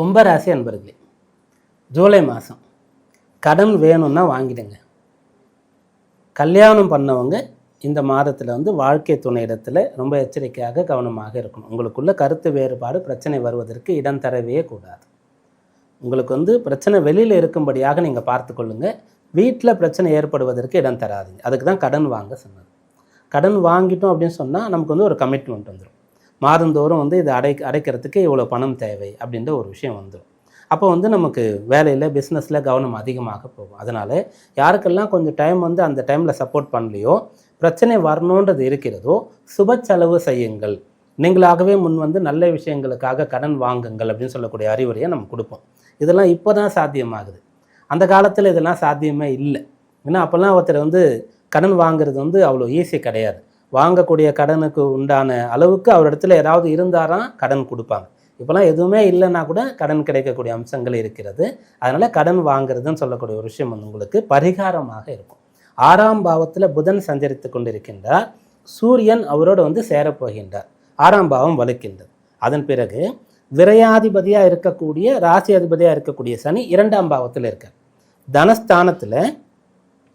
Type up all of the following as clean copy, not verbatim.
கும்பராசி அன்பர்களே, ஜூலை மாதம் கடன் வேணும்னா வாங்கிடுங்க. கல்யாணம் பண்ணவங்க இந்த மாதத்தில் வாழ்க்கை துணை இடத்துல ரொம்ப எச்சரிக்கையாக கவனமாக இருக்கணும். உங்களுக்குள்ள கருத்து வேறுபாடு பிரச்சனை வருவதற்கு இடம் தரவே கூடாது. உங்களுக்கு பிரச்சனை வெளியில் இருக்கும்படியாக நீங்கள் பார்த்து கொள்ளுங்கள். வீட்டில் பிரச்சனை ஏற்படுவதற்கு இடம் தராதுங்க. அதுக்கு தான் கடன் வாங்க சொன்னது. கடன் வாங்கிட்டோம் அப்படின்னு சொன்னால் நமக்கு ஒரு கமிட்மெண்ட் வந்துடும். மாதந்தோறும் இதை அடைக்கிறதுக்கு இவ்வளோ பணம் தேவை அப்படின்ற ஒரு விஷயம் வந்துடும். அப்போ நமக்கு வேலையில் பிஸ்னஸில் கவனம் அதிகமாக போகும். அதனால் யாருக்கெல்லாம் கொஞ்சம் டைம் அந்த டைமில் சப்போர்ட் பண்ணலையோ, பிரச்சனை வரணுன்றது இருக்கிறதோ, சுப செலவு செய்யுங்கள். நீங்களாகவே முன் நல்ல விஷயங்களுக்காக கடன் வாங்குங்கள் அப்படின்னு சொல்லக்கூடிய அறிவுரையை நம்ம கொடுப்போம். இதெல்லாம் இப்போ தான் சாத்தியமாகுது. அந்த காலத்தில் இதெல்லாம் சாத்தியமே இல்லை. ஏன்னா அப்போல்லாம் ஒருத்தர் கடன் வாங்குறது அவ்வளோ ஈஸி கிடையாது. வாங்கக்கூடிய கடனுக்கு உண்டான அளவுக்கு அவர் இடத்துல ஏதாவது இருந்தாராம் கடன் கொடுப்பாங்க. இப்போலாம் எதுவுமே இல்லைன்னா கூட கடன் கிடைக்கக்கூடிய அம்சங்கள் இருக்கிறது. அதனால் கடன் வாங்குறதுன்னு சொல்லக்கூடிய ஒரு விஷயம் உங்களுக்கு பரிகாரமாக இருக்கும். 6ஆம் பாவத்தில் புதன் சஞ்சரித்து கொண்டிருக்கின்றார். சூரியன் அவரோடு சேரப்போகின்றார். 6ஆம் பாவம் வலுக்கின்றது. அதன் பிறகு விரையாதிபதியாக இருக்கக்கூடிய ராசி அதிபதியாக இருக்கக்கூடிய சனி 2ஆம் பாவத்தில் இருக்கார். தனஸ்தானத்தில்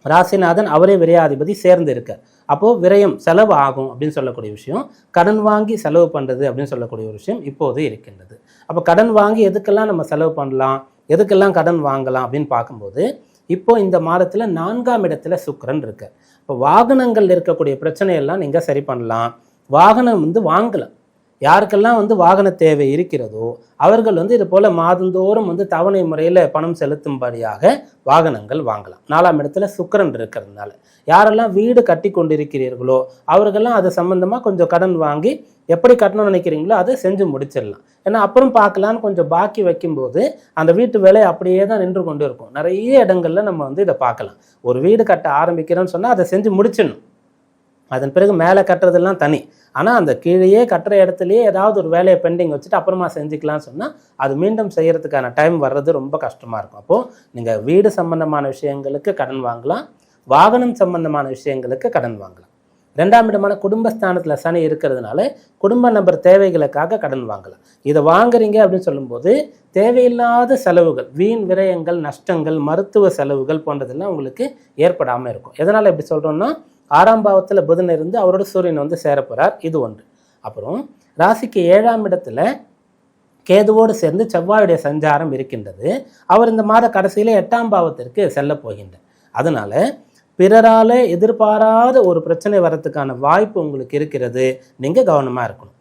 ராசிநாதன் அவரே விரையாதிபதி சேர்ந்து இருக்கார். அப்போது விரயம் செலவு ஆகும் அப்படின்னு சொல்லக்கூடிய விஷயம், கடன் வாங்கி செலவு பண்ணுறது அப்படின்னு சொல்லக்கூடிய ஒரு விஷயம் இப்போது இருக்கின்றது. அப்போ கடன் வாங்கி எதுக்கெல்லாம் நம்ம செலவு பண்ணலாம், எதுக்கெல்லாம் கடன் வாங்கலாம் அப்படின்னு பார்க்கும்போது, இப்போது இந்த மாதத்தில் 4ஆம் இடத்துல சுக்கிரன் இருக்கு. இப்போ வாகனங்கள் இருக்கக்கூடிய பிரச்சனையெல்லாம் நீங்கள் சரி பண்ணலாம். வாகனம் வாங்கலாம். யாருக்கெல்லாம் வாகன தேவை இருக்கிறதோ அவர்கள் இது போல் மாதந்தோறும் தவணை முறையில் பணம் செலுத்தும்படியாக வாகனங்கள் வாங்கலாம். 4ஆம் இடத்துல சுக்கிரன் இருக்கிறதுனால யாரெல்லாம் வீடு கட்டி கொண்டிருக்கிறீர்களோ அவர்கள்லாம் அது சம்மந்தமாக கொஞ்சம் கடன் வாங்கி எப்படி கட்டணும்னு நினைக்கிறீங்களோ அதை செஞ்சு முடிச்சிடலாம். ஏன்னா அப்புறம் பார்க்கலான்னு கொஞ்சம் பாக்கி வைக்கும்போது அந்த வீட்டு வேலை அப்படியே தான் நின்று கொண்டு இருக்கும். நிறைய இடங்கள்ல நம்ம இதை பார்க்கலாம். ஒரு வீடு கட்ட ஆரம்பிக்கிறோன்னு சொன்னால் அதை செஞ்சு முடிச்சிடணும். அதன் பிறகு மேலே கட்டுறதெல்லாம் தனி. ஆனால் அந்த கீழேயே கட்டுற இடத்துலையே ஏதாவது ஒரு வேலையை பெண்டிங் வச்சுட்டு அப்புறமா செஞ்சுக்கலாம்னு சொன்னால் அது மீண்டும் செய்கிறதுக்கான டைம் வர்றது ரொம்ப கஷ்டமாக இருக்கும். அப்போது நீங்கள் வீடு சம்பந்தமான விஷயங்களுக்கு கடன் வாங்கலாம், வாகனம் சம்பந்தமான விஷயங்களுக்கு கடன் வாங்கலாம். 2ஆம் இடமான குடும்பஸ்தானத்தில் சனி இருக்கிறதுனால குடும்ப நபர் தேவைகளுக்காக கடன் வாங்கலாம். இதை வாங்குறீங்க அப்படின்னு சொல்லும்போது தேவையில்லாத செலவுகள், வீண் விரயங்கள், நஷ்டங்கள், மருத்துவ செலவுகள் போன்றதெல்லாம் உங்களுக்கு ஏற்படாமல் இருக்கும். எதனால் இப்படி சொல்கிறோன்னா, 6ஆம் பாவத்தில் புதன் இருந்து அவரோட சூரியன் சேரப்போகிறார். இது ஒன்று. அப்புறம் ராசிக்கு 7ஆம் இடத்துல கேதுவோடு சேர்ந்து செவ்வாயுடைய சஞ்சாரம் இருக்கின்றது. அவர் இந்த மாத கடைசியில் 8ஆம் பாவத்திற்கு செல்ல போகின்றார். அதனால பிறரால் எதிர்பாராத ஒரு பிரச்சனை வர்றதுக்கான வாய்ப்பு உங்களுக்கு இருக்கிறது. நீங்கள் கவனமாக இருக்கணும்.